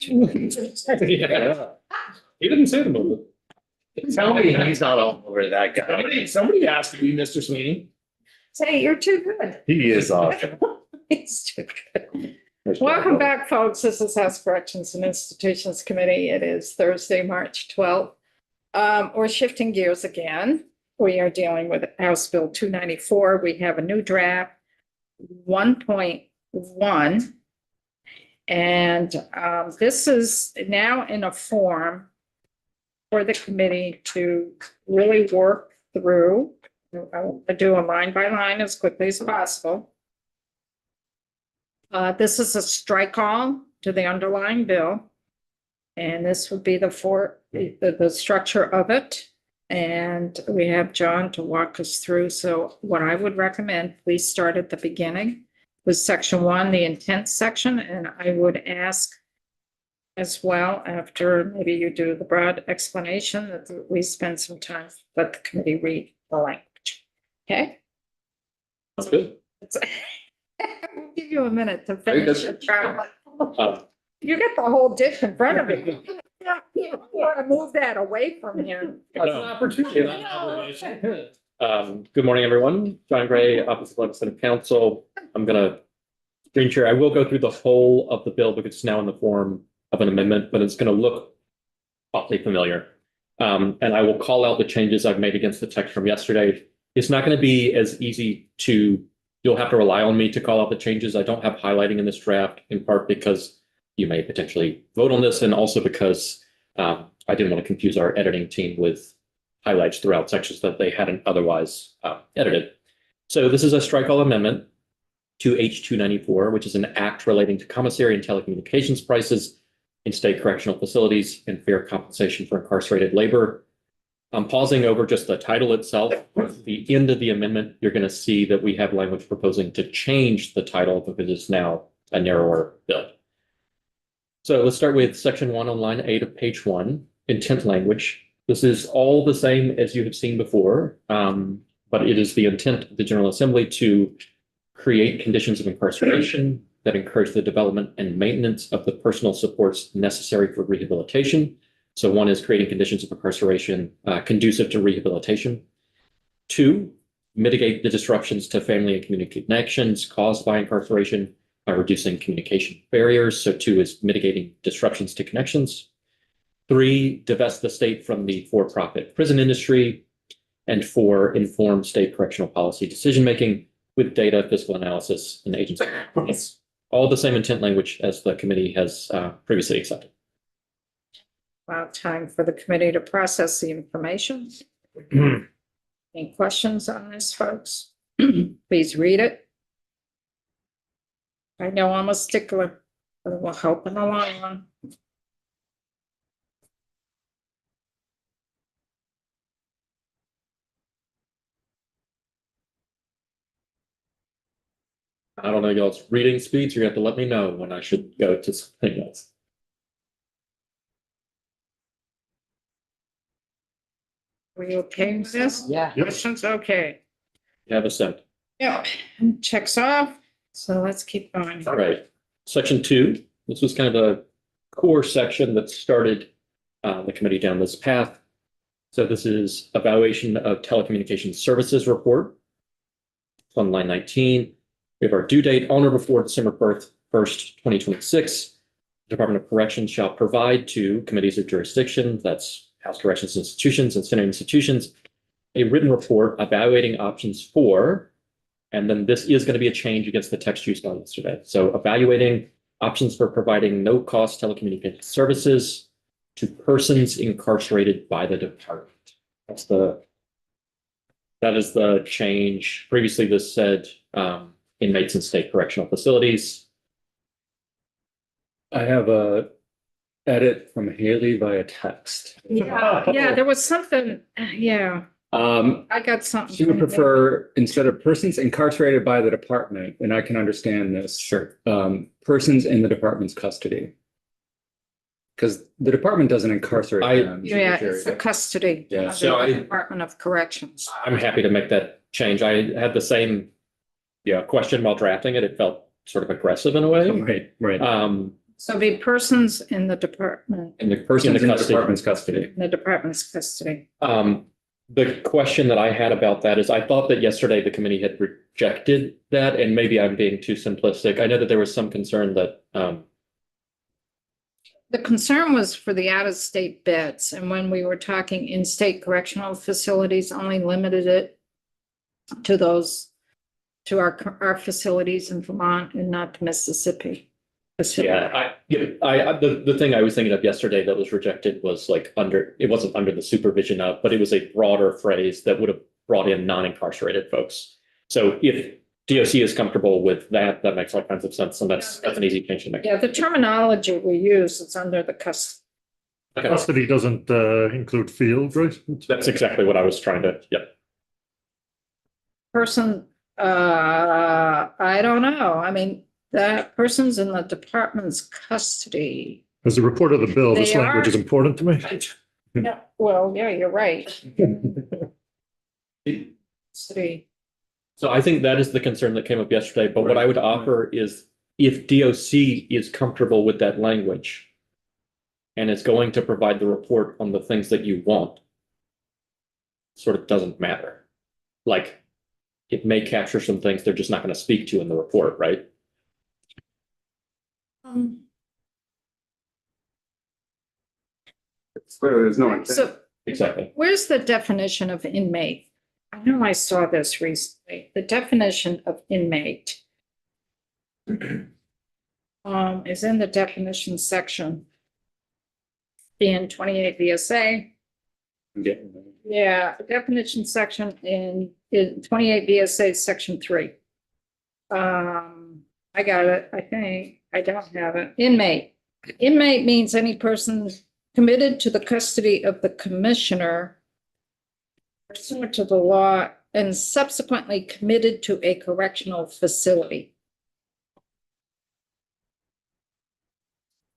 Yeah. He didn't say the movie. Tell me he's not all over that guy. Somebody has to be Mr. Sweeney. Say, you're too good. He is awesome. It's too good. Welcome back, folks. This is House Corrections and Institutions Committee. It is Thursday, March 12th. We're shifting gears again. We are dealing with House Bill 294. We have a new draft 1.1. And this is now in a form for the committee to really work through. I'll do a line by line as quickly as possible. This is a strike all to the underlying bill. And this would be the structure of it. And we have John to walk us through. So what I would recommend, please start at the beginning with section 1, the intent section. And I would ask as well, after maybe you do the broad explanation, that we spend some time, let the committee read the language. Okay? That's good. I'll give you a minute to Very finish good. it, Charlie. You get the whole dish in front of you. You want to move that away from here. That's an opportunity, not an obligation. Good morning, everyone. John Gray, Office of Legislative Counsel. I'm gonna screen share. I will go through the whole of the bill because it's now in the form of an amendment, but it's gonna look awfully familiar. And I will call out the changes I've made against the text from yesterday. It's not gonna be as easy to, you'll have to rely on me to call out the changes. I don't have highlighting in this draft, in part because you may potentially vote on this, and also because I didn't want to confuse our editing team with highlights throughout sections that they hadn't otherwise edited. So this is a strike all amendment to H294, which is an act relating to commissary and telecommunications prices in state correctional facilities and fair compensation for incarcerated labor. I'm pausing over just the title itself. At the end of the amendment, you're going to see that we have language proposing to change the title because it's now a narrower bill. So let's start with section 1 on line 8 of page 1, intent language. This is all the same as you have seen before, but it is the intent of the General Assembly to create conditions of incarceration that encourage the development and maintenance of the personal supports necessary for rehabilitation. So 1 is creating conditions of incarceration conducive to rehabilitation. 2, mitigate the disruptions to family and community connections caused by incarceration by reducing communication barriers. So 2 is mitigating disruptions to connections. 3, divest the state from the for-profit prison industry. And 4, inform state correctional policy decision-making with data, fiscal analysis, and agency. It's all the same intent language as the committee has previously accepted. About time for the committee to process the information. Any questions on this, folks? Please read it. I know I'm a stickler, but it will help in the long run. I don't know y'all's reading speeds. You have to let me know when I should go to something else. Are you okay with this? Yeah. Questions? Okay. You have a sec. Yeah, checks off. So let's keep going. All right. Section 2, this was kind of the core section that started the committee down this path. So this is evaluation of telecommunications services report. It's on line 19. We have our due date on or before December 1st, 2026. Department of Corrections shall provide to committees of jurisdiction, that's House Corrections Institutions and Senate institutions, a written report evaluating options for, and then this is going to be a change against the text used on yesterday. So evaluating options for providing no-cost telecommunications services to persons incarcerated by the department. That is the change. Previously, this said inmates in state correctional facilities. I have a edit from Haley via text. Yeah, there was something, yeah, I got something. She would from prefer, instead of persons incarcerated by the department, and I can understand this. Sure. Persons in the department's custody. Because the department doesn't incarcerate them. Yeah, it's the custody Yeah. of So the Department of Corrections. I'm happy to make that change. I had the same question while drafting it. It felt sort of aggressive in a way. Right. So be persons in the department, And the person in the custody. department's custody. in the department's custody. The question that I had about that is I thought that yesterday the committee had rejected that, and maybe I'm being too simplistic. I know that there was some concern that, The concern was for the out-of-state beds, and when we were talking in-state correctional facilities, only limited it to those, to our facilities in Vermont and not to Mississippi. the thing I was thinking of yesterday that was rejected was like it wasn't under the supervision of, but it was a broader phrase that would have brought in non-incarcerated folks. So if DOC is comfortable with that, that makes all kinds of sense, and that's an easy change to make. Yeah, the terminology we use is under the Okay. Custody doesn't include field, right? That's exactly what I was trying to, yep. person, I don't know. I mean, that person's in the department's custody. As a report of the bill, this They language are- is important to me. Yeah, well, yeah, you're right. City. So I think that is the concern that came up yesterday, but what I would offer is if DOC is comfortable with that language and is going to provide the report on the things that you want, sort of doesn't matter. Like, it may capture some things they're just not going to speak to in the report, right? Clearly, there's no intent. So Exactly. where's the definition of inmate? I know I saw this recently. The definition of inmate is in the definition section in 28 VSA. Yeah, the definition section in 28 VSA section 3. I got it, I think. I don't have it. Inmate. Inmate means any person committed to the custody of the commissioner pursuant to the law and subsequently committed to a correctional facility.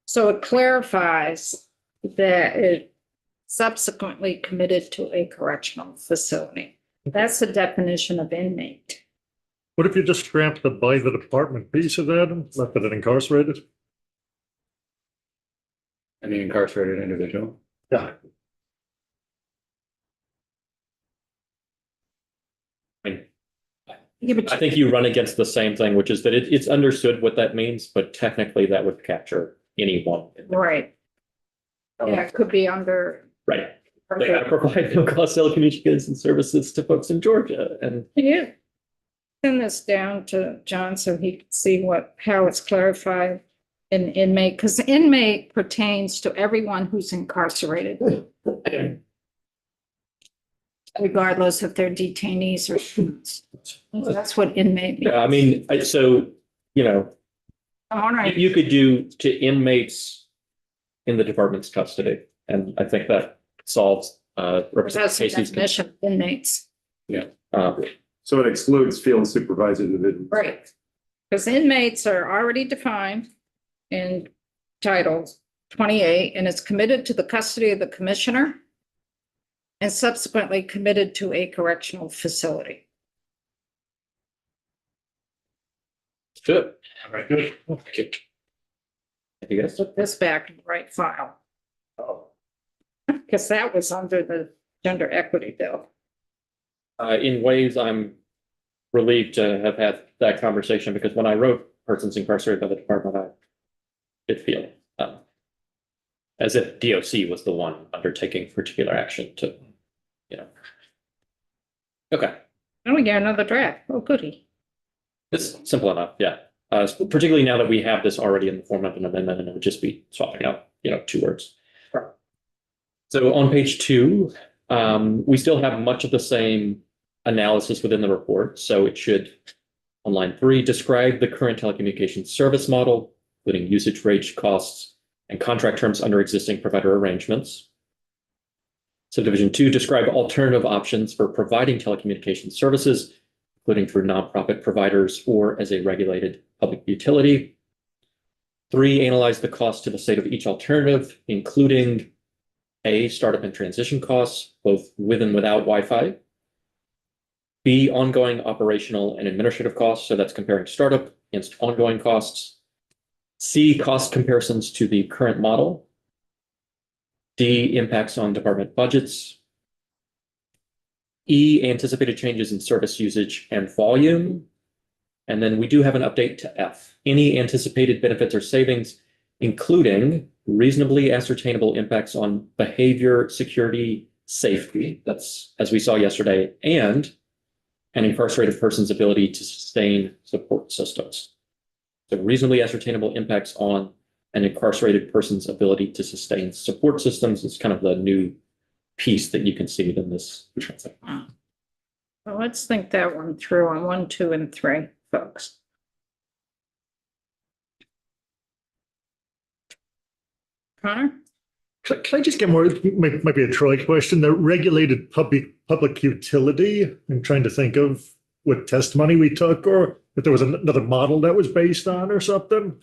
So it clarifies that it subsequently committed to a correctional facility. That's the definition of inmate. What if you just scrap the by the department piece of that and left it incarcerated? Any incarcerated individual. Yeah. Yeah, but I think you run against the same thing, which is that it's understood what that means, but technically that would capture anyone. right. Yeah, it could be under. Right. They gotta provide no-cost telecommunications services to folks in Georgia, and Can you send this down to John so he can see how it's clarified in inmate? Because inmate pertains to everyone who's incarcerated, regardless if they're detainees or students. That's what inmate means. yeah, I mean, so, you know, All right, you could do to inmates in the department's custody, and I think that solves that's the Casey's definition of inmates, So it excludes field supervised individuals. right? Because inmates are already defined in Title 28, and it's committed to the custody of the commissioner and subsequently committed to a correctional facility. Good. All right, good. Thank you guys. Put this back in the right file. Because that was under the gender equity bill. In ways, I'm relieved to have had that conversation, because when I wrote persons incarcerated by the department, I did feel as if DOC was the one undertaking particular action to, you know. Okay, And we got another draft. Oh, goody. it's simple enough, yeah. Particularly now that we have this already in the form of an amendment, and it would just be swapping out, 2 words. So on page 2, we still have much of the same analysis within the report. So it should, on line 3, describe the current telecommunications service model, including usage rates, costs, and contract terms under existing provider arrangements. Subdivision 2, describe alternative options for providing telecommunications services, including through nonprofit providers or as a regulated public utility. 3, analyze the cost to the state of each alternative, including A, startup and transition costs, both with and without Wi-Fi. B, ongoing operational and administrative costs. So that's comparing startup against ongoing costs. C, cost comparisons to the current model. D, impacts on department budgets. E, anticipated changes in service usage and volume. And then we do have an update to F. Any anticipated benefits or savings, including reasonably ascertainable impacts on behavior, security, safety. That's, as we saw yesterday, and an incarcerated person's ability to sustain support systems. So reasonably ascertainable impacts on an incarcerated person's ability to sustain support systems is kind of the new piece that you can see in this. Well, let's think that one through on 1, 2, and 3, folks. Connor? Can I just get more, might be a Troy question, the regulated public utility? I'm trying to think of what testimony we took, or if there was another model that was based on or something.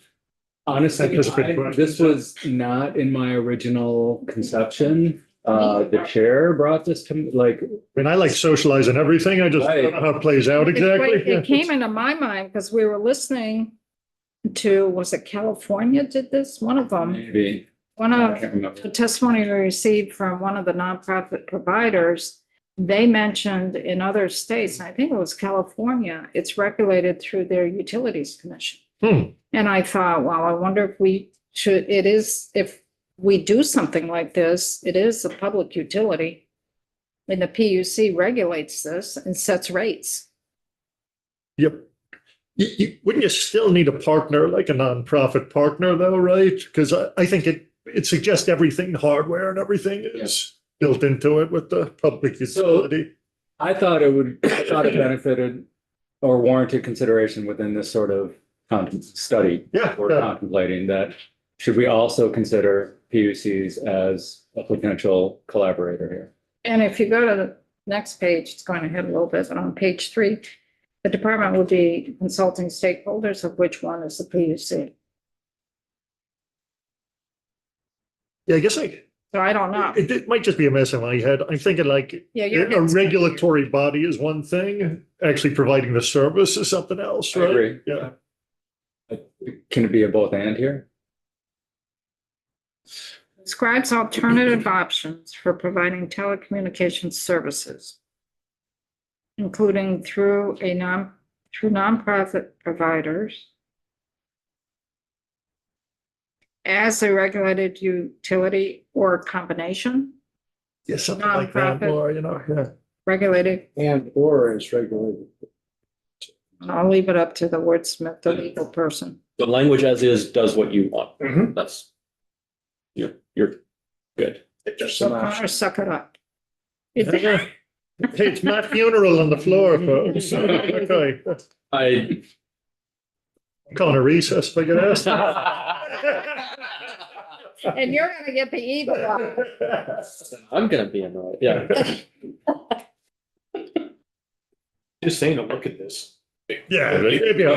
Honestly, That's a good question. this was not in my original conception. The chair brought this to like, I mean, I like socializing everything. I just don't know how it plays out exactly. It came into my mind because we were listening to, was it California did this? One of them. maybe, One I of can't remember. the testimony we received from one of the nonprofit providers, they mentioned in other states, and I think it was California, it's regulated through their utilities commission. And I thought, well, I wonder if we should, it is, if we do something like this, it is a public utility. And the PUC regulates this and sets rates. Yep. Wouldn't you still need a partner, like a nonprofit partner though, right? Because I think it suggests everything, hardware and everything is built into it with the public utility. I thought it benefited or warranted consideration within this sort of study. Yeah, We're yeah. contemplating that, should we also consider PUCs as a potential collaborator here? And if you go to the next page, it's going ahead a little bit, but on page 3, the department will be consulting stakeholders, of which one is the PUC. Yeah, I guess So I don't know. it might just be a mess in my head. I'm thinking like Yeah, your a head's- regulatory body is one thing, actually providing the service is something else, I right? agree. Yeah. Can it be a both and here? Describes alternative options for providing telecommunications services, including through nonprofit providers as a regulated utility or combination, Yeah, something like that Nonprofit. more, yeah. regulated. And or is regulated. I'll leave it up to the wordsmith, the legal person. The language as is does what you want. Mhm. That's, you're good. So Connor, suck it up. Hey, it's my funeral on the floor, folks. Okay. I. I'm calling a recess if I get asked. And you're gonna get the evil one. I'm gonna be annoyed, yeah. Just saying to look at this. Yeah,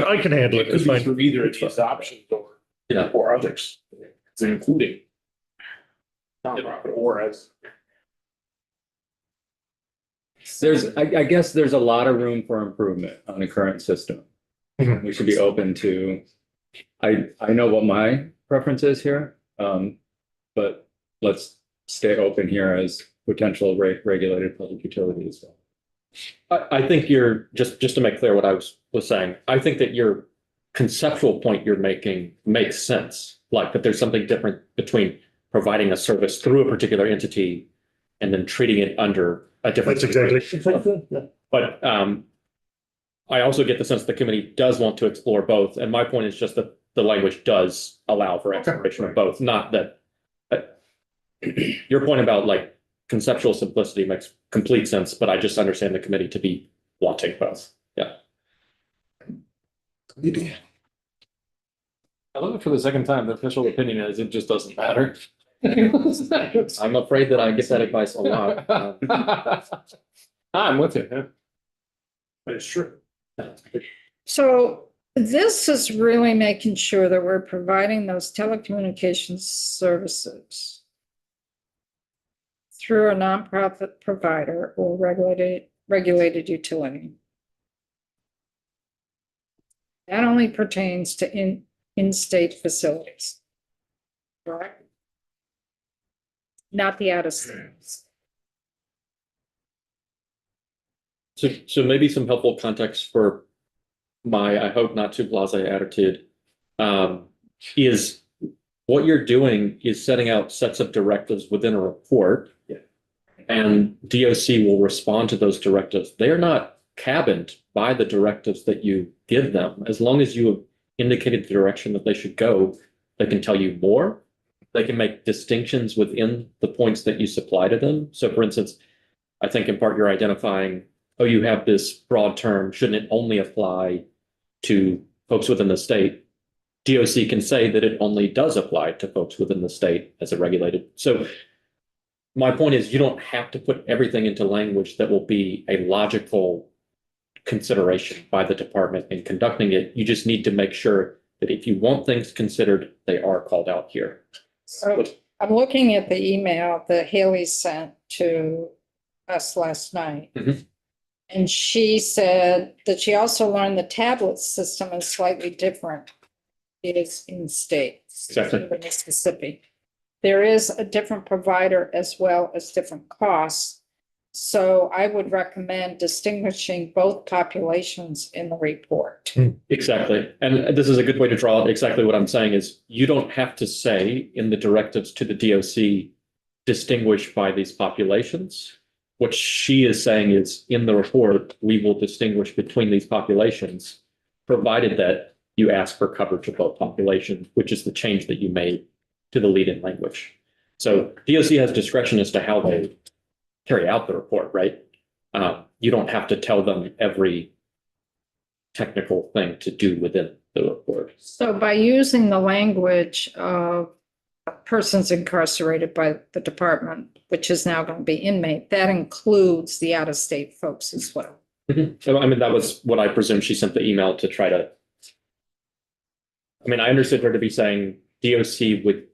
I can handle it. It's fine. Through either of these options Yeah. or others. It's including. Nonprofit or as. I guess there's a lot of room for improvement on the current system. Mhm. We should be open to, I know what my preference is here, but let's stay open here as potential regulated public utility as well. I think you're, just to make clear what I was saying, I think that your conceptual point you're making makes sense. Like that there's something different between providing a service through a particular entity and then treating it under a different. That's exactly. Yeah. But I also get the sense the committee does want to explore both. And my point is just that the language does allow for exploration of both, not that. Your point about like conceptual simplicity makes complete sense, but I just understand the committee to be wanting both. Yeah. I love it for the second time. The official opinion is it just doesn't matter. I'm afraid that I get that advice a lot. I'm with you. Yeah. But it's true. So this is really making sure that we're providing those telecommunications services through a nonprofit provider or regulated utility. That only pertains to in-state facilities. Correct? Not the out-of-states. So maybe some helpful context for my, I hope not too blasé attitude, is what you're doing is setting out sets of directives within a report. And DOC will respond to those directives. They are not cabined by the directives that you give them. As long as you have indicated the direction that they should go, they can tell you more. They can make distinctions within the points that you supply to them. So for instance, I think in part you're identifying, oh, you have this broad term, shouldn't it only apply to folks within the state? DOC can say that it only does apply to folks within the state as a regulated. So my point is you don't have to put everything into language that will be a logical consideration by the department in conducting it. You just need to make sure that if you want things considered, they are called out here. So I'm looking at the email that Haley sent to us last night. Mhm. And she said that she also learned the tablet system is slightly different. It is in states. Exactly. In Mississippi. There is a different provider as well as different costs. So I would recommend distinguishing both populations in the report. Exactly. And this is a good way to draw out exactly what I'm saying is you don't have to say in the directives to the DOC, distinguish by these populations. What she is saying is in the report, we will distinguish between these populations, provided that you ask for coverage of both populations, which is the change that you made to the lead-in language. So DOC has discretion as to how they carry out the report, right? You don't have to tell them every technical thing to do within the report. So by using the language of persons incarcerated by the department, which is now going to be inmate, that includes the out-of-state folks as well. So, I mean, that was what I presume she sent the email to try to. I mean, I understood her to be saying DOC would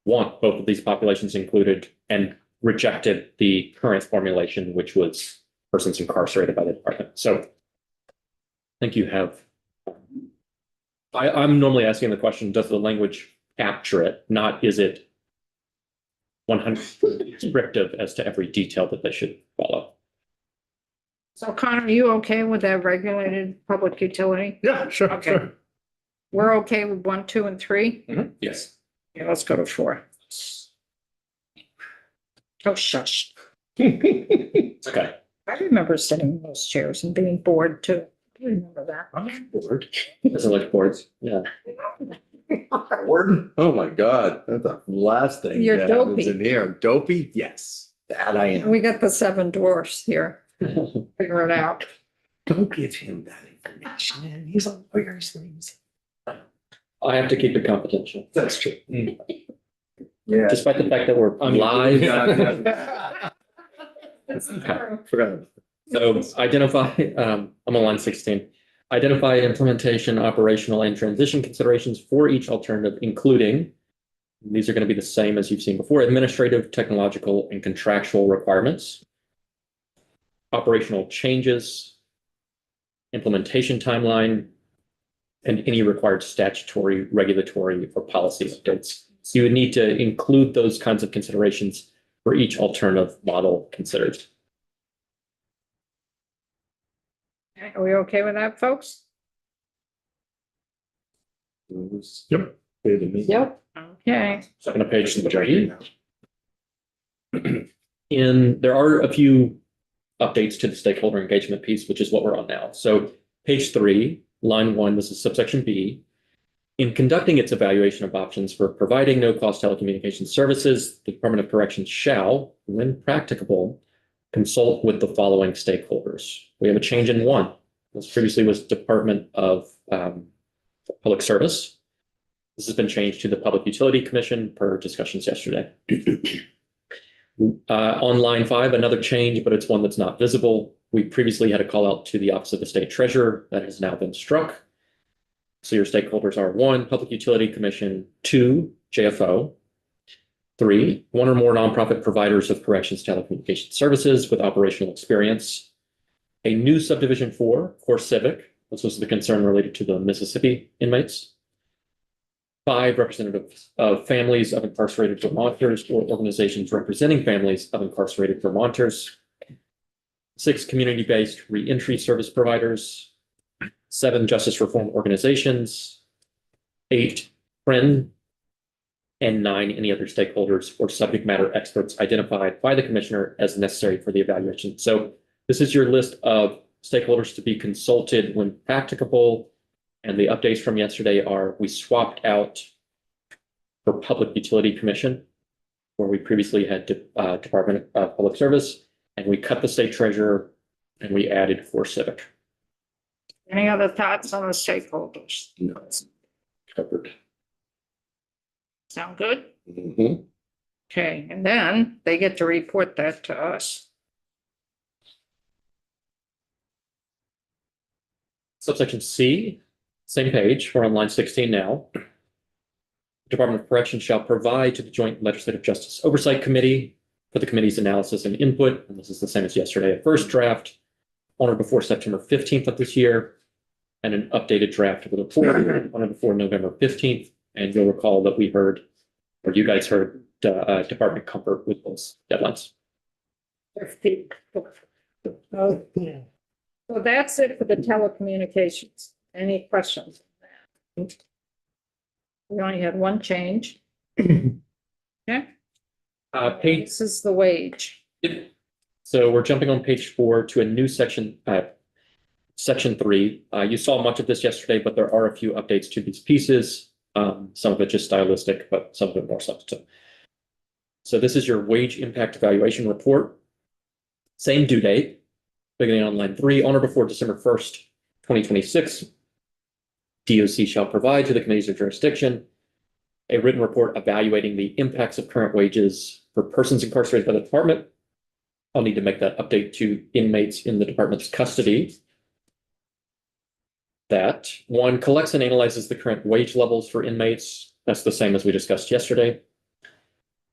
want both of these populations included and rejected the current formulation, which was persons incarcerated by the department. So I think you have. I'm normally asking the question, does the language capture it? Not is it 100% descriptive as to every detail that they should follow? So Connor, are you okay with that regulated public utility? Yeah, sure, Okay. sure. We're okay with 1, 2, and 3? Yes. Yeah, let's go to 4. Oh, shush. Okay. I remember sitting in those chairs and being bored too. I remember that. I'm bored. Doesn't like boards. Yeah. Bored? Oh my God, that's the last thing You're that happens dopey. in here. Dopey? Yes, that I am. We got the 7 dwarfs here. Figure it out. Don't give him that information. He's on various things. I have to keep it confidential, That's true. Yeah. despite the fact that we're live. Forgot. So identify, I'm on line 16. Identify implementation, operational, and transition considerations for each alternative, including, these are going to be the same as you've seen before, administrative, technological, and contractual requirements, operational changes, implementation timeline, and any required statutory, regulatory, or policy updates. So you would need to include those kinds of considerations for each alternative model considered. Are we okay with that, folks? Yep. Yep. Okay. Second to page 3. There are a few updates to the stakeholder engagement piece, which is what we're on now. So page 3, line 1, this is subsection B. In conducting its evaluation of options for providing no-cost telecommunications services, the Department of Corrections shall, when practicable, consult with the following stakeholders. We have a change in 1. This previously was Department of Public Service. This has been changed to the Public Utility Commission per discussions yesterday. On line 5, another change, but it's one that's not visible. We previously had a call out to the Office of the State Treasurer that has now been struck. So your stakeholders are 1, Public Utility Commission, 2, JFO, 3, 1 or more nonprofit providers of corrections telecommunications services with operational experience. A new subdivision 4, Core Civic. This was the concern related to the Mississippi inmates. 5, representatives of families of incarcerated Vermonters or organizations representing families of incarcerated Vermonters. 6, community-based reentry service providers. 7, justice reform organizations. 8, friend. And 9, any other stakeholders or subject matter experts identified by the commissioner as necessary for the evaluation. So this is your list of stakeholders to be consulted when practicable. And the updates from yesterday are we swapped out for Public Utility Commission, where we previously had Department of Public Service, and we cut the state treasurer and we added for civic. Any other thoughts on the stakeholders? No, it's covered. Sound good? Mhm. Okay, and then they get to report that to us. Subsection C, same page, we're on line 16 now. Department of Corrections shall provide to the Joint Legislative Justice Oversight Committee for the committee's analysis and input, and this is the same as yesterday, a first draft on or before September 15th of this year, and an updated draft of the report on or before November 15th. And you'll recall that we heard, or you guys heard, department comfort with those deadlines. Oh, so that's it for the telecommunications. Any questions? We only had one change. Okay, Page this is the wage. So we're jumping on page 4 to a new section, section 3. You saw much of this yesterday, but there are a few updates to these pieces. Some of it just stylistic, but some of it more substantive. So this is your wage impact evaluation report. Same due date, beginning on line 3, on or before December 1st, 2026. DOC shall provide to the committees of jurisdiction a written report evaluating the impacts of current wages for persons incarcerated by the department. I'll need to make that update to inmates in the department's custody. That 1, collects and analyzes the current wage levels for inmates. That's the same as we discussed yesterday.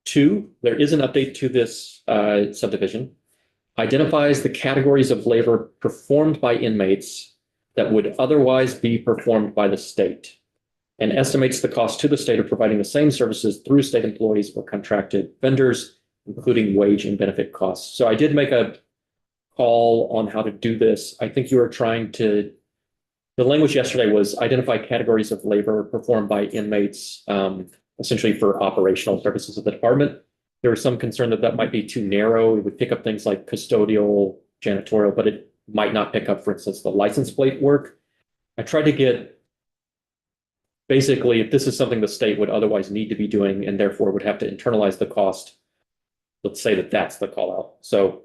2, there is an update to this subdivision. Identifies the categories of labor performed by inmates that would otherwise be performed by the state, and estimates the cost to the state of providing the same services through state employees or contracted vendors, including wage and benefit costs. So I did make a call on how to do this. I think you were trying to, the language yesterday was identify categories of labor performed by inmates, essentially for operational purposes of the department. There was some concern that that might be too narrow. It would pick up things like custodial, janitorial, but it might not pick up, for instance, the license plate work. I tried to get, basically, if this is something the state would otherwise need to be doing and therefore would have to internalize the cost, let's say that that's the call out. So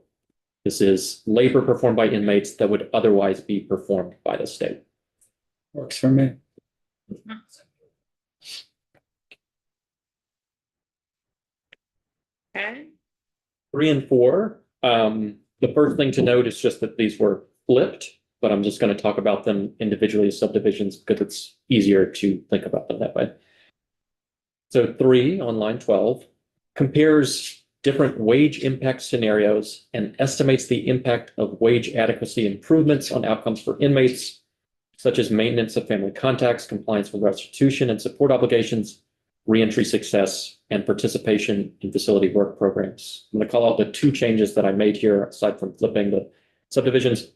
this is labor performed by inmates that would otherwise be performed by the state. Works for me. Okay, 3 and 4, the first thing to note is just that these were flipped, but I'm just going to talk about them individually as subdivisions because it's easier to think about them that way. So 3 on line 12 compares different wage impact scenarios and estimates the impact of wage adequacy improvements on outcomes for inmates, such as maintenance of family contacts, compliance with restitution and support obligations, reentry success, and participation in facility work programs. I'm going to call out the 2 changes that I made here, aside from flipping the subdivisions.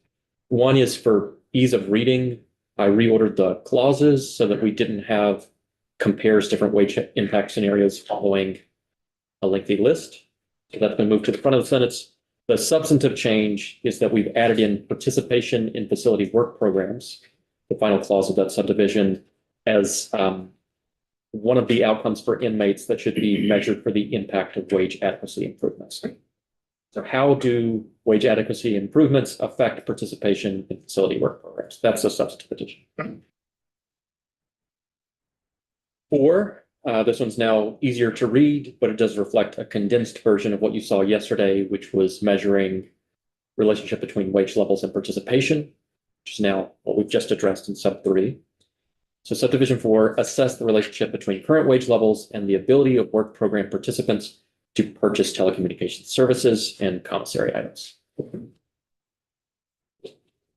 One is for ease of reading. I reordered the clauses so that we didn't have compares different wage impact scenarios following a lengthy list. So that's been moved to the front of the sentence. The substantive change is that we've added in participation in facility work programs, the final clause of that subdivision, as one of the outcomes for inmates that should be measured for the impact of wage adequacy improvements. So how do wage adequacy improvements affect participation in facility work programs? That's a substantive addition. 4, this one's now easier to read, but it does reflect a condensed version of what you saw yesterday, which was measuring relationship between wage levels and participation, which is now what we've just addressed in sub 3. So subdivision 4, assess the relationship between current wage levels and the ability of work program participants to purchase telecommunications services and commissary items.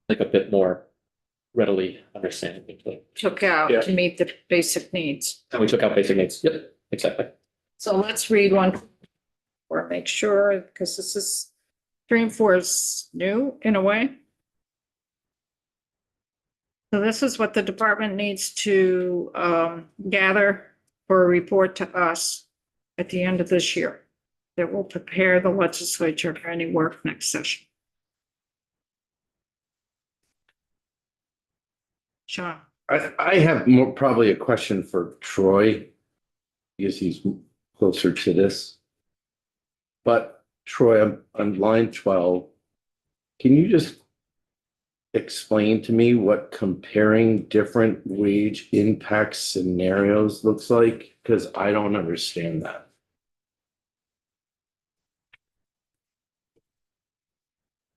Like a bit more readily understanding. took out Yeah. to meet the basic needs. And we took out basic needs. Yep, exactly. So let's read one or make sure, because this is 3 and 4 is new in a way. So this is what the department needs to gather for a report to us at the end of this year. That will prepare the legislature for any work next session. Sean, I have more, probably a question for Troy. Because he's closer to this. But Troy, on line 12, can you just explain to me what comparing different wage impact scenarios looks like? Because I don't understand that.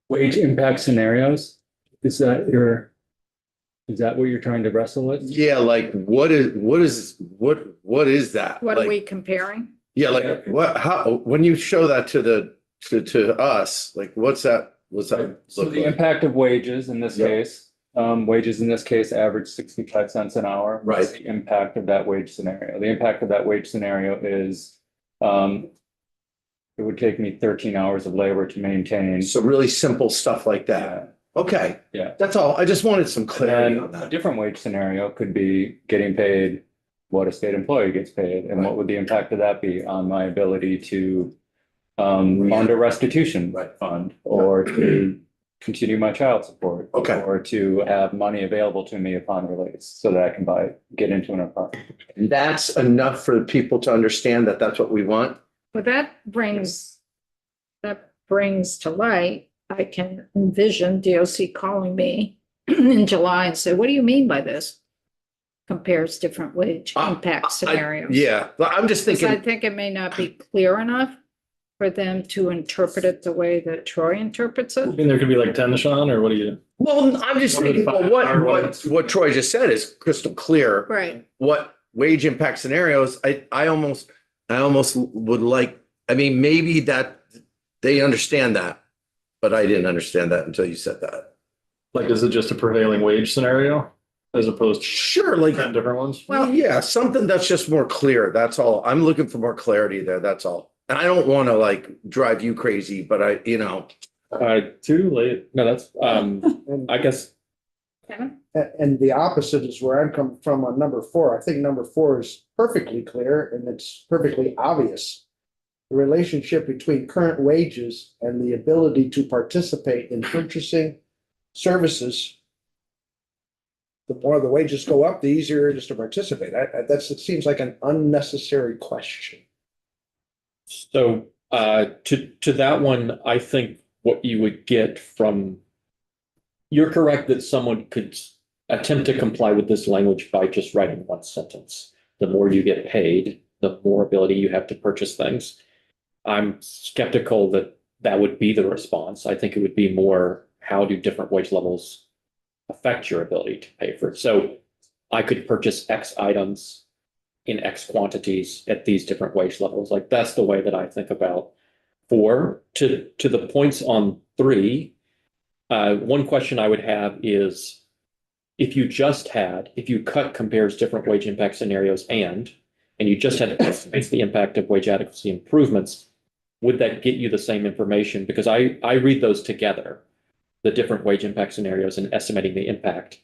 Wage impact scenarios, is that what you're trying to wrestle with? Yeah, like what is that? what are Like, we comparing? yeah, like what, how, when you show that to us, like what's that So look the like? impact of wages in this Yep. case, wages in this case average 65 cents an hour. Right. What's the impact of that wage scenario? The impact of that wage scenario is, it would take me 13 hours of labor to maintain. So really simple stuff like that. Okay. Yeah. That's all. I just wanted some clarity on And a that. different wage scenario could be getting paid what a state employee gets paid, and what would the impact of that be on my ability to fund a restitution Right. fund, or to continue my child support. Okay. Or to have money available to me upon release so that I can get into an apartment. And that's enough for people to understand that that's what we want. But that brings to light, I can envision DOC calling me in July and say, what do you mean by this? Compares different wage impact scenarios. Yeah, but I'm just 'Cause I thinking, think it may not be clear enough for them to interpret it the way that Troy interprets it. And there could be like 10 to Sean, or what do you? well, I'm just thinking, well, what Troy just said is crystal clear. Right. What wage impact scenarios, I almost would like, I mean, maybe that they understand that, but I didn't understand that until you said that. Like, is it just a prevailing wage scenario as opposed to Sure, like, 10 different ones? Well- yeah, something that's just more clear. That's all. I'm looking for more clarity there. That's all. And I don't want to like drive you crazy, but Too late. No, that's, I guess, Kevin? And the opposite is where I'm coming from on number 4. I think number 4 is perfectly clear and it's perfectly obvious. The relationship between current wages and the ability to participate in purchasing services. The more the wages go up, the easier it is to participate. It seems like an unnecessary question. so, to that one, I think what you would get from, you're correct that someone could attempt to comply with this language by just writing one sentence. The more you get paid, the more ability you have to purchase things. I'm skeptical that that would be the response. I think it would be more, how do different wage levels affect your ability to pay for it? So I could purchase X items in X quantities at these different wage levels. Like, that's the way that I think about 4. To the points on 3, one question I would have is, if you cut compares different wage impact scenarios and you just had estimates the impact of wage adequacy improvements, would that get you the same information? Because I read those together, the different wage impact scenarios and estimating the impact.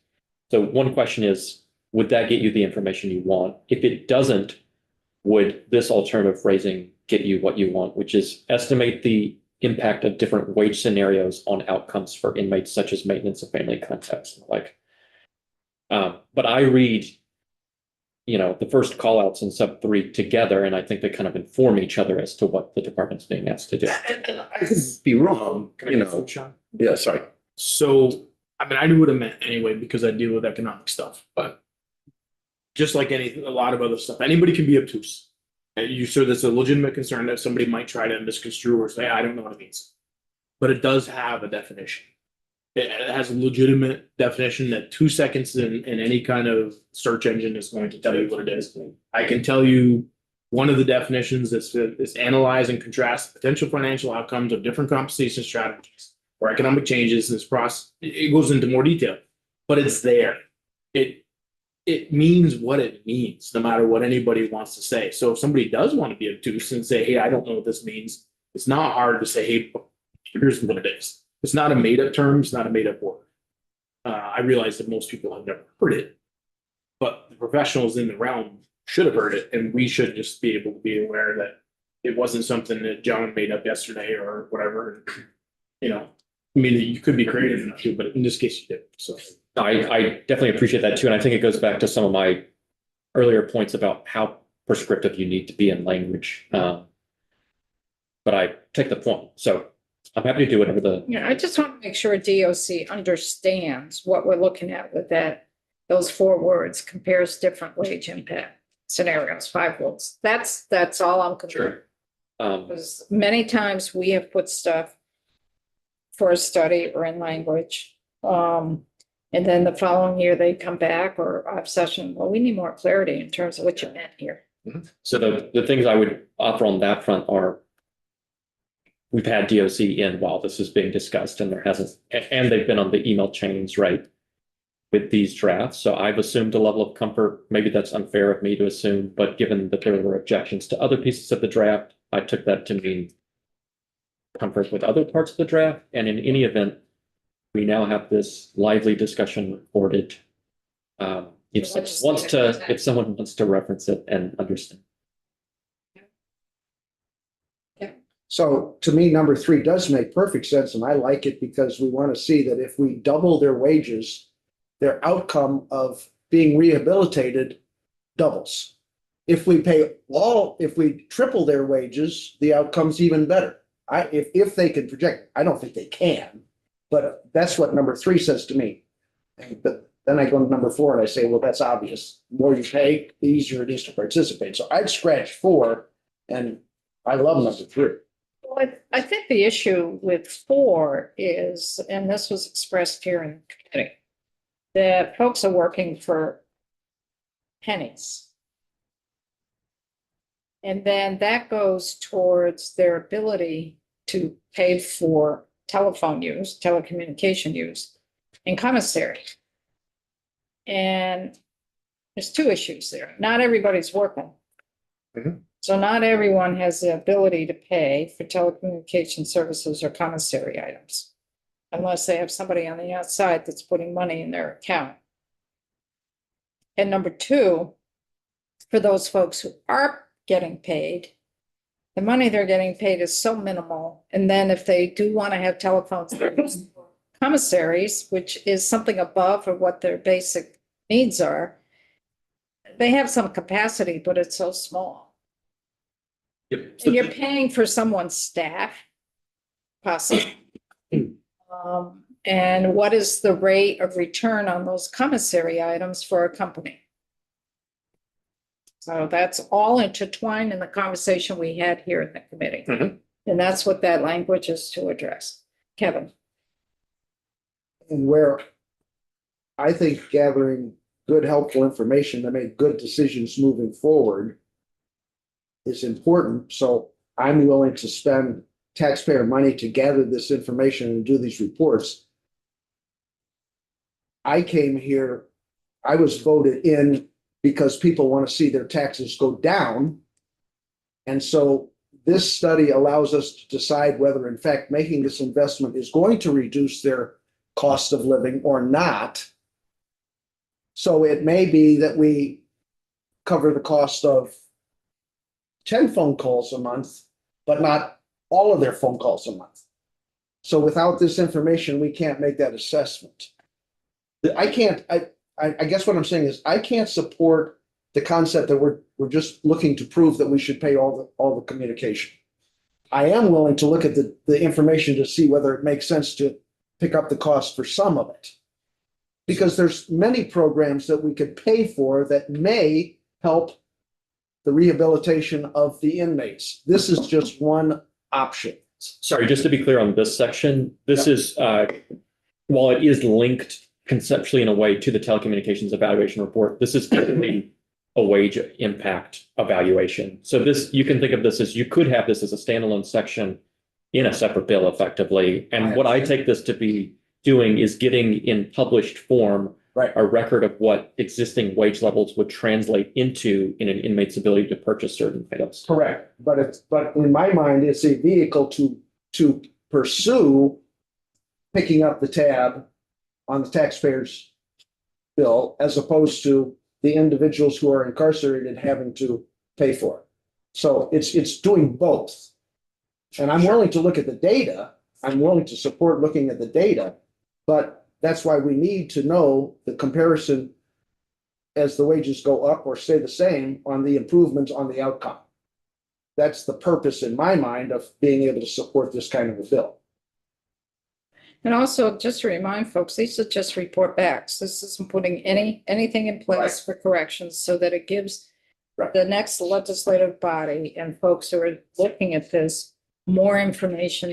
So one question is, would that get you the information you want? If it doesn't, would this alternative phrasing get you what you want, which is estimate the impact of different wage scenarios on outcomes for inmates such as maintenance of family context? But I read, the first call outs in sub 3 together, and I think they kind of inform each other as to what the department's being asked to do. and I could be wrong, Sean? Yeah, sorry. So, I mean, I knew what it meant anyway, because I deal with economic stuff, but just like a lot of other stuff, anybody can be obtuse. And you sure that's a legitimate concern that somebody might try to misconstrue or say, I don't know what it means. But it does have a definition. It has a legitimate definition that 2 seconds in any kind of search engine is going to tell you what it is. I can tell you one of the definitions is analyze and contrast potential financial outcomes of different compensation strategies or economic changes. This process, it goes into more detail. but it's there. It means what it means, no matter what anybody wants to say. So if somebody does want to be obtuse and say, hey, I don't know what this means, it's not hard to say, hey, here's what it is. It's not a made up term, it's not a made up word. I realize that most people have never heard it, but the professionals in the realm should have heard it, and we should just be able to be aware that it wasn't something that John made up yesterday or whatever. You know, I mean, you could be creative enough to, but in this case you did, so. I definitely appreciate that too. And I think it goes back to some of my earlier points about how prescriptive you need to be in language. But I take the point. So I'm happy to do whatever the, Yeah, I just want to make sure DOC understands what we're looking at with that. Those 4 words, compares different wage impact scenarios, 5 words. That's all I'm concerned. Because many times we have put stuff for a study or in language. And then the following year they come back or obsession, well, we need more clarity in terms of what you meant here. So the things I would offer on that front are we've had DOC in while this is being discussed and there hasn't, and they've been on the email chains, right, with these drafts. So I've assumed a level of comfort. Maybe that's unfair of me to assume, but given that there were objections to other pieces of the draft, I took that to mean comfort with other parts of the draft. And in any event, we now have this lively discussion recorded. If someone wants to reference it and understand. So to me, number 3 does make perfect sense, and I like it because we want to see that if we double their wages, their outcome of being rehabilitated doubles. If we triple their wages, the outcome's even better. If they can project, I don't think they can, but that's what number 3 says to me. But then I go to number 4 and I say, well, that's obvious. The more you pay, the easier it is to participate. So I'd scratch 4, and I love number 3. Well, I think the issue with 4 is, and this was expressed here in committee, that folks are working for pennies. And then that goes towards their ability to pay for telephone use, telecommunication use, and commissary. And there's 2 issues there. Not everybody's working. Mhm. So not everyone has the ability to pay for telecommunication services or commissary items, unless they have somebody on the outside that's putting money in their account. And number 2, for those folks who are getting paid, the money they're getting paid is so minimal. And then if they do want to have telephones, commissaries, which is something above or what their basic needs are, they have some capacity, but it's so small. Yep. And you're paying for someone's staff, possibly. And what is the rate of return on those commissary items for a company? So that's all intertwined in the conversation we had here in the committee. Mhm. And that's what that language is to address. Kevin? And where I think gathering good, helpful information to make good decisions moving forward is important. So I'm willing to spend taxpayer money to gather this information and do these reports. I came here, I was voted in because people want to see their taxes go down. And so this study allows us to decide whether in fact making this investment is going to reduce their cost of living or not. So it may be that we cover the cost of 10 phone calls a month, but not all of their phone calls a month. So without this information, we can't make that assessment. I guess what I'm saying is I can't support the concept that we're just looking to prove that we should pay all the communication. I am willing to look at the information to see whether it makes sense to pick up the cost for some of it. Because there's many programs that we could pay for that may help the rehabilitation of the inmates. This is just one option. Sorry, just to be clear on this section, this is, while it is linked conceptually in a way to the telecommunications evaluation report, this is clearly a wage impact evaluation. So this, you can think of this as, you could have this as a standalone section in a separate bill effectively. And what I take this to be doing is getting in published form Right. a record of what existing wage levels would translate into in an inmate's ability to purchase certain items. Correct, but in my mind, it's a vehicle to pursue picking up the tab on the taxpayer's bill as opposed to the individuals who are incarcerated having to pay for it. So it's doing both. And I'm willing to look at the data. I'm willing to support looking at the data, but that's why we need to know the comparison as the wages go up or stay the same on the improvements on the outcome. That's the purpose in my mind of being able to support this kind of a bill. And also, just to remind folks, these are just report backs. This isn't putting anything in place for corrections so that it gives Right. the next legislative body and folks who are looking at this more information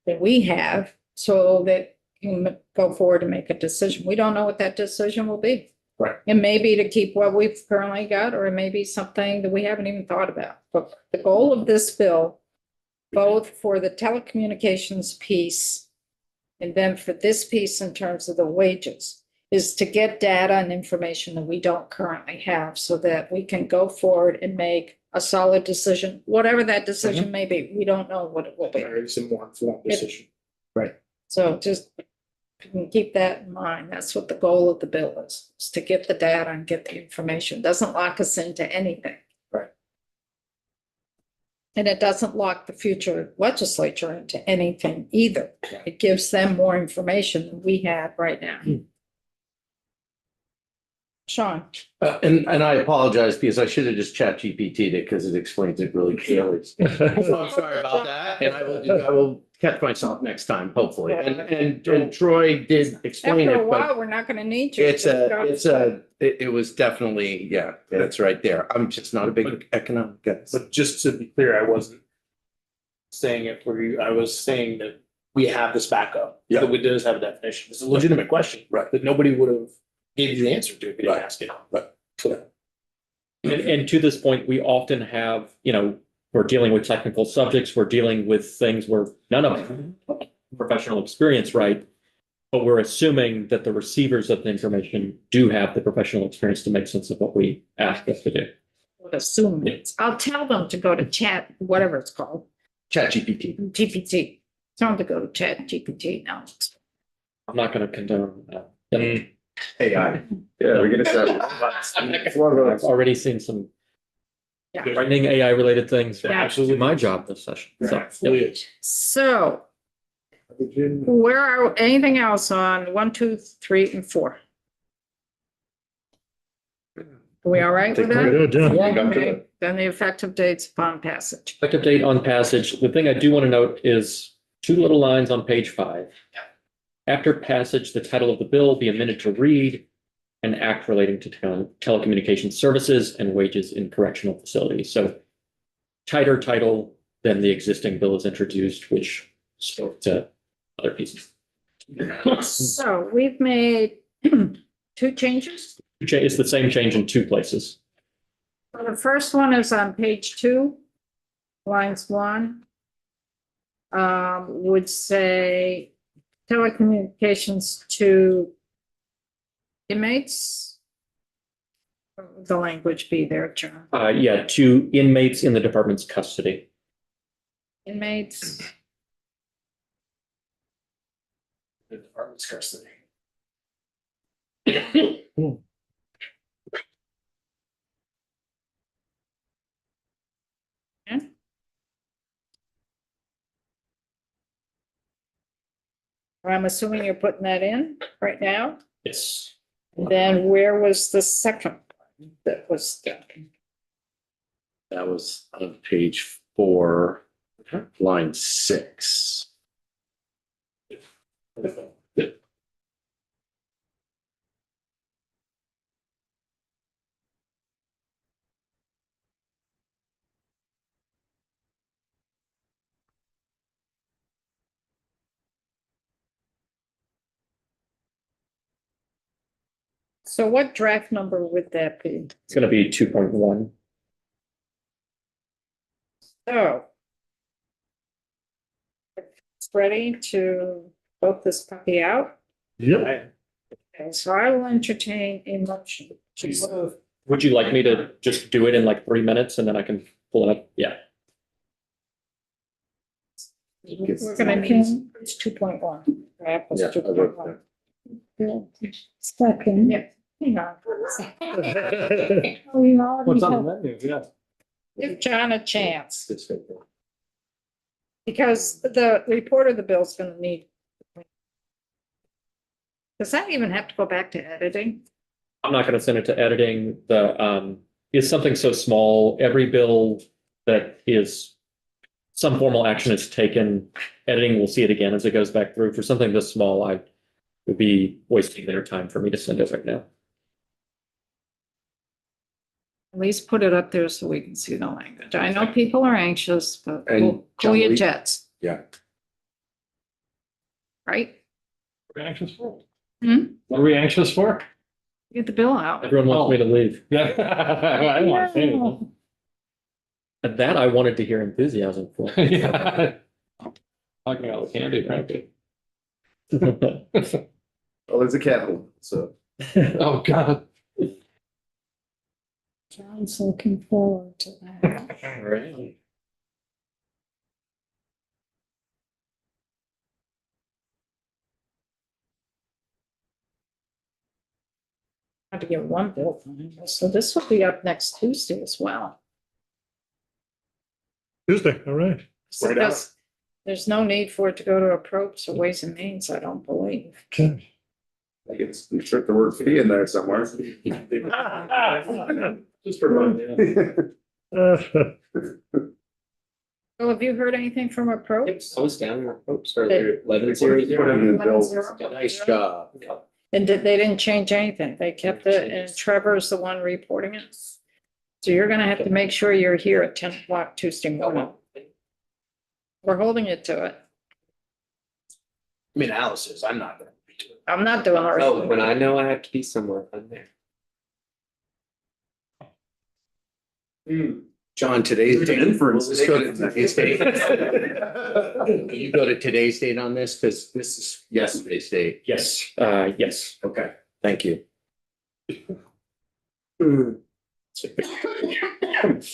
than we have, so that can go forward and make a decision. We don't know what that decision will be. Right. It may be to keep what we've currently got, or it may be something that we haven't even thought about. But the goal of this bill, both for the telecommunications piece and then for this piece in terms of the wages, is to get data and information that we don't currently have so that we can go forward and make a solid decision, whatever that decision may be. We don't know what it will be. It's a more informed decision. So just you can keep that in mind. That's what the goal of the bill is to get the data and get the information. Doesn't lock us into anything. Right. And it doesn't lock the future legislature into anything either. It gives them more information than we have right now. Sean, And I apologize because I should have just chat GPT'd it because it explains it really clearly. So I'm sorry about that. And I will catch myself next time, hopefully. And Troy did explain after a it, but while, we're not going to need you. it was definitely, yeah, it's right there. I'm just not a big economic guy. But just to be clear, I wasn't saying it for you. I was saying that we have this backup. Yeah. That we does have a definition. It's a legitimate question. Right. That nobody would have gave you the answer to if you didn't Right. ask it. Right. So, And to this point, we often have, we're dealing with technical subjects, we're dealing with things where none of them have professional experience, right? But we're assuming that the receivers of the information do have the professional experience to make sense of what we ask us to do. Assume it. I'll tell them to go to chat, whatever it's called, Chat GPT. GPT. Tell them to go to chat GPT now. I'm not going to condone that. Yep. AI. Yeah, we're gonna start. I've already seen some Yeah. frightening AI related things. Yeah. Absolutely my job this session. So, absolutely is. So where are, anything else on 1, 2, 3, and 4? Are we all right with that? Good, yeah. Okay. Then the effective dates upon passage. effective date on passage. The thing I do want to note is 2 little lines on page 5. After passage, the title of the bill be amended to read an act relating to telecommunications services and wages in correctional facilities. So tighter title than the existing bill is introduced, which spoke to other pieces. So we've made 2 changes. It's the same change in 2 places. So the first one is on page 2, lines 1. Would say telecommunications to inmates. What would the language be there, John? Yeah, to inmates in the department's custody. Inmates, The department's custody. I'm assuming you're putting that in right now. Yes. And then where was the second one that was done? That was on page 4, line 6. So what draft number would that be? It's going to be 2.1. So. It's ready to vote this puppy out. Yep. Okay, so I will entertain a motion to move. Would you like me to just do it in like 3 minutes and then I can pull it up? Yeah. We're gonna need, it's 2.1. Right, it's Yeah, I wrote 2.1. that. Second. Yeah, hang on. We already What's on have, the menu? Yeah. Give John a chance, It's okay. because the report of the bill's gonna need. Does that even have to go back to editing? I'm not gonna send it to editing. It's something so small. Every bill that is some formal action is taken, editing will see it again as it goes back through. For something this small, I would be wasting their time for me to send it right now. At least put it up there so we can see the language. I know people are anxious, but And cool your John, jets, Yeah, right? What are we anxious for? Hmm? What are we anxious for? Get the bill out. Everyone wants me to leave. Yeah. I don't want to say anything. no, And that I wanted to hear enthusiasm for. Yeah. Talking about the candy, frankly. well, there's a capital, so. Oh, God. John's looking forward to that. Right. Had to get one bill from him. So this will be up next Tuesday as well. Tuesday, all right. So Right on. there's no need for it to go to approach or Ways and Means, I don't believe. Okay. I guess we put the word fee in there somewhere. Just for fun, yeah. Well, have you heard anything from approach? I was down there. Oops, sorry, 11-0. Nice job. And they didn't change anything. They kept it and Trevor's the one reporting it. So you're gonna have to make sure you're here at 10 o'clock Tuesday morning. We're holding it to it. I mean, Alice is, I'm not gonna be doing it. I'm not doing the Oh, when report. I know I have to be somewhere, I'm there. John, today's date. Inference. Let's go to today's date. Can you go to today's date on this? Because this is yesterday's date. Yes, yes, Okay. thank you.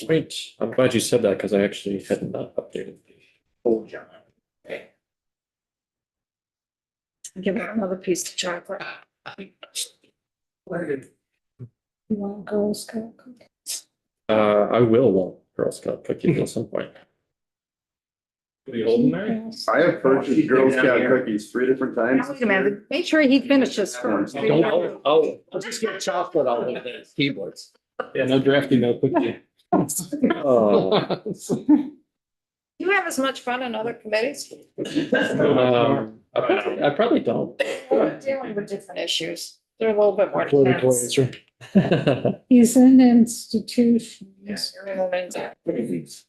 Wait, I'm glad you said that because I actually had not updated. Oh, John. Give her another piece of chocolate. You want Girl Scout cookies? I will want Girl Scout cookies at some point. Are you holding there? Yes. I have purchased Girl Scout cookies 3 different times. Now, wait a minute, make sure he finishes first. I'll just get chocolate all over the keyboards. Yeah, no drafting, no cookie. Oh. You have as much fun in other committees? I probably don't. We're dealing with different issues. They're a little bit more Political intense. answer. He's in institutions.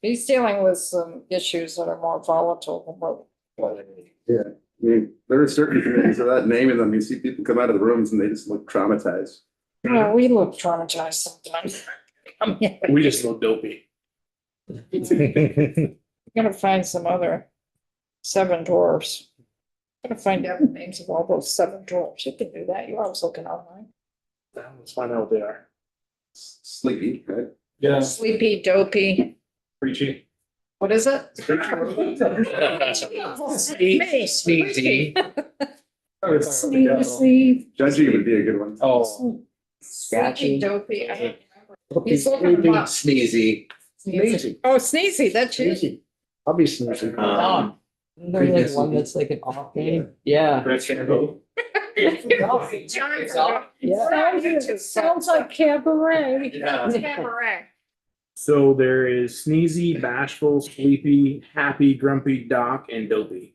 He's dealing with some issues that are more volatile than what. I mean, there are certain committees without naming them, you see people come out of the rooms and they just look traumatized. Well, we look traumatized sometimes. I'm We just look dopey. gonna find some other 7 dwarfs. Gonna find out the names of all those 7 dwarfs. You can do that. You're always looking online. Let's find out what they are. Sleepy, right? Yeah, Sleepy, dopey. preachy. What is it? Me. Sneezy. Sneezy. Judgy would be a good one. Oh, Sleepy, dopey. I don't remember. He's looking them up. Sneezy. Sneezy. Oh, sneezy, that's you. Sneezy. I'll be sneezy. Previous- One that's like an off game. Yeah. Sounds like cabaret. Cabaret. So there is sneezy, bashful, sleepy, happy, grumpy, doc, and dopey.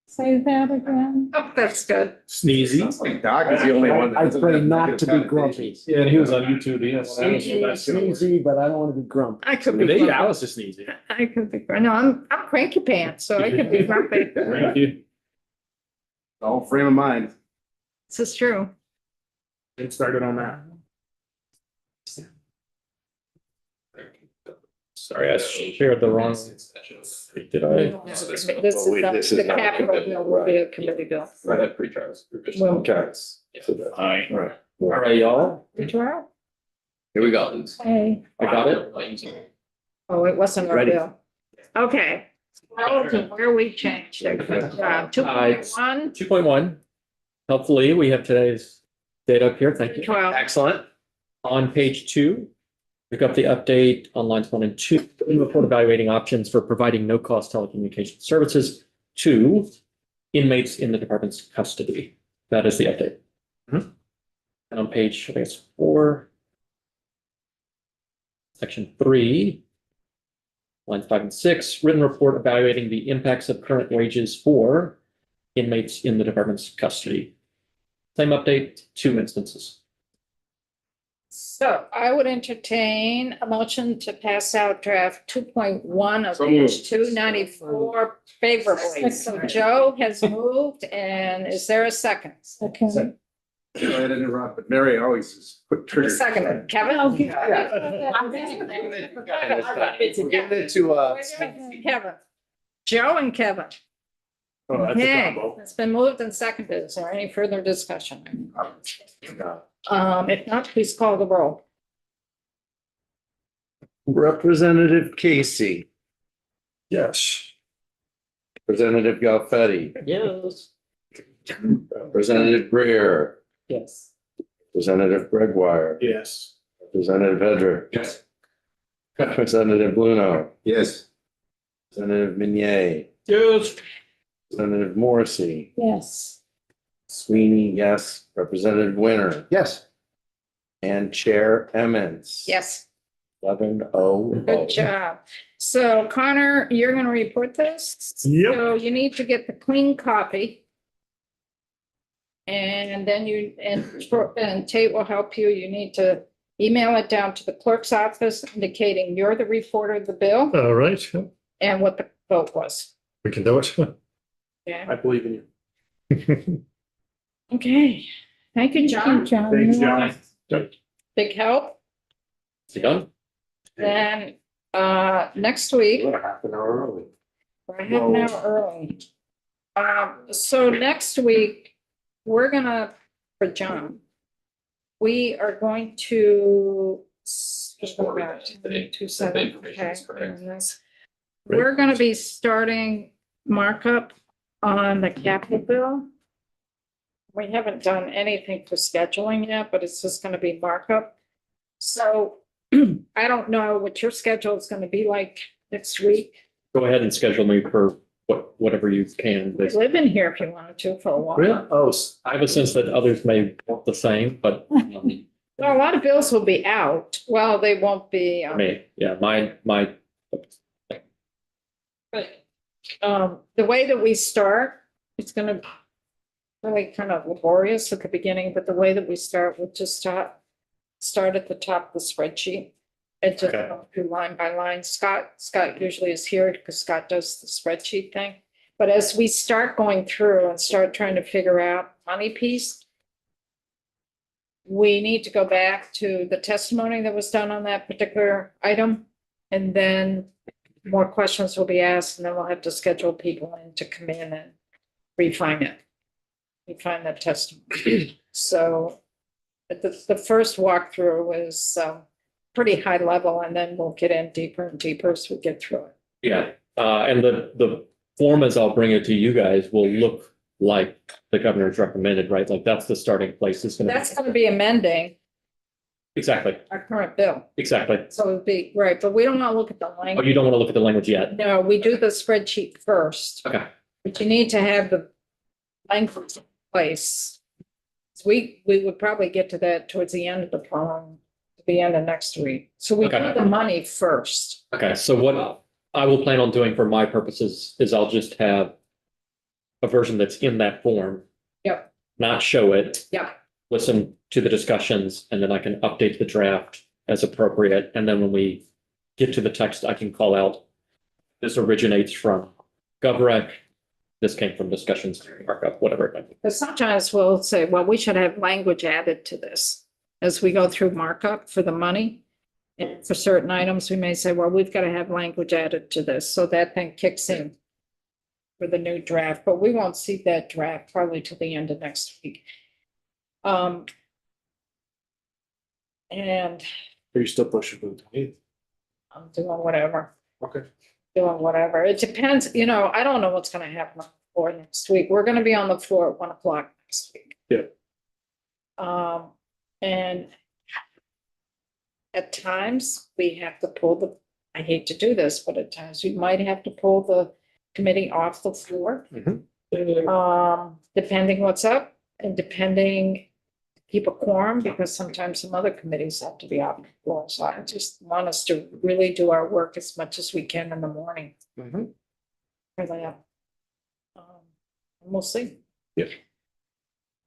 Say that again. Oh, that's good. Sneezy. Like Doc is the only one that I doesn't pray have not to be negative grumpy. connotations. yeah, and he was on YouTube, yes. Sneezy, but I don't want to be grumpy. I could be. Maybe grumpy. Alice is sneezy. I could be. No, I'm cranky pants, so I could be grumpy. Thank you. All frame of mind. This is true. Get started on that. Sorry, I shared the wrong. Did I? This This is is the not a capital committee, bill will be a right. committee bill. Right, that pre-charge. Well, Okay. So that- Aye. Right. All right, y'all. Did you have? Here we go. Hey, I got it. Oh, it wasn't our Ready. bill. Okay. Well, to where we changed it. 2.1, 2.1. Hopefully, we have today's data up here. Thank you. 12. Excellent. On page 2, pick up the update on lines 1 and 2. Report evaluating options for providing no-cost telecommunication services to inmates in the department's custody. That is the update. And on page, I guess, 4, section 3, lines 5 and 6, written report evaluating the impacts of current wages for inmates in the department's custody. Same update, 2 instances. So I would entertain a motion to pass out draft 2.1 of So page moved. 294 favorably. So Joe has moved, and is there a second? second. Go ahead and interrupt, but Mary always is quick trigger. Second, Kevin? I'll give- Giving it to, Kevin. Joe and Kevin. Oh, that's a Okay, combo. it's been moved and seconded. Is there any further discussion? If not, please call the roll. Representative Casey, Yes. Representative Galfetti, Yes. Representative Greer, Yes. Representative Gregoire, Yes. Representative Hedrick. Yes. Representative Bluno, Yes. Representative Minier, Yes. Representative Morrissey, Yes, Sweeney, yes, Representative Winter, Yes, and Chair Emmons. Yes, 11-0. good job. So Connor, you're gonna report this? Yep. So you need to get the clean copy. And then and Tate will help you. You need to email it down to the clerk's office indicating you're the reporter of the bill All right. and what the vote was. We can do it. Yeah. I believe in you. Okay. Thank you, John. John. Thanks, John. Big help. Is it done? Then, next week, We're half an hour early. we're half an hour early. So next week, we're gonna, for John, we are going to. The information is correct. We're gonna be starting markup on the capital bill. We haven't done anything for scheduling yet, but it's just gonna be markup. So I don't know what your schedule is gonna be like next week. Go ahead and schedule me for whatever you can. Live in here if you wanted to for a while. Really? Oh, I have a sense that others may want the same, but Well, a lot of bills will be out. Well, they won't be. me, yeah, my, The way that we start, it's gonna be really kind of laborious at the beginning, but the way that we start, we'll just start at the top of the spreadsheet. And just Okay. go through line by line. Scott usually is here because Scott does the spreadsheet thing. But as we start going through and start trying to figure out money piece, we need to go back to the testimony that was done on that particular item. And then more questions will be asked, and then we'll have to schedule people in to come in and refine it. Refine that testimony. So the first walkthrough was pretty high level, and then we'll get in deeper and deeper as we get through it. yeah. And the form, as I'll bring it to you guys, will look like the governor's recommended, right? Like that's the starting place. It's gonna. That's gonna be amending Exactly, our current bill. exactly. So it'd be, right, but we don't want to look at the Oh, language. you don't want to look at the language yet? No, we do the spreadsheet first. Okay. But you need to have the language in place. We would probably get to that towards the end of the following, the end of next week. So we do Okay. the money first. Okay, so what I will plan on doing for my purposes is I'll just have a version that's in that form. Yep. Not show it. Yep. Listen to the discussions, and then I can update the draft as appropriate. And then when we get to the text, I can call out, this originates from GovRec. This came from discussions, markup, whatever it might be. Because sometimes we'll say, well, we should have language added to this as we go through markup for the money. And for certain items, we may say, well, we've got to have language added to this, so that then kicks in for the new draft, but we won't see that draft probably till the end of next week. And Are you still pushing for the 20th? I'm doing whatever. Okay. Doing whatever. It depends, you know, I don't know what's gonna happen on the floor next week. We're gonna be on the floor at 1 o'clock next week. Yeah. And at times we have to pull I hate to do this, but at times we might have to pull the committee off the floor. Depending what's up and depending, keep a quorum, because sometimes some other committees have to be off the floor. So I just want us to really do our work as much as we can in the morning. Mhm. For that. And we'll see. Yeah.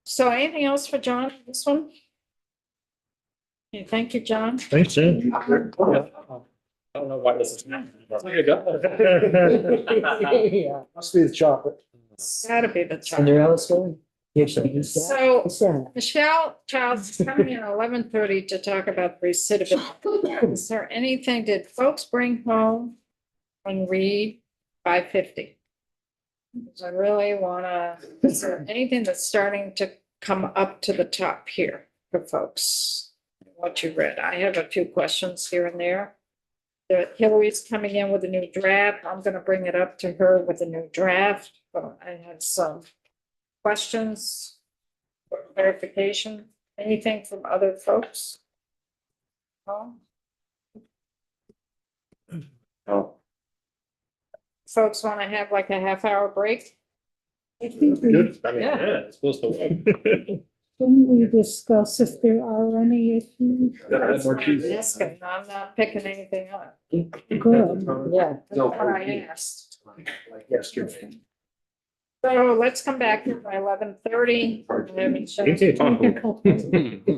So anything else for John, on this one? Okay, thank you, John. Thanks, Jen. I don't know why this is happening. There you go. Must be the chocolate. Gotta be the child. Cinderella story. Here's some. So What's that? Michelle Childs is coming in at 11:30 to talk about recidivism. Is there anything, did folks bring home and read 550? Because I really wanna, is there anything that's starting to come up to the top here for folks? What you read, I have a few questions here and there. Hillary's coming in with a new draft, I'm gonna bring it up to her with a new draft, but I had some questions or clarification, anything from other folks? No? Oh, Folks want to have like a half-hour break? I think we, Good. I mean, Yeah. yeah, it's supposed to work. didn't we discuss if there are any issues? That's what I'm asking. I'm not picking anything up. Good. Yeah. That's what I asked. Like yesterday. So let's come back here by 11:30.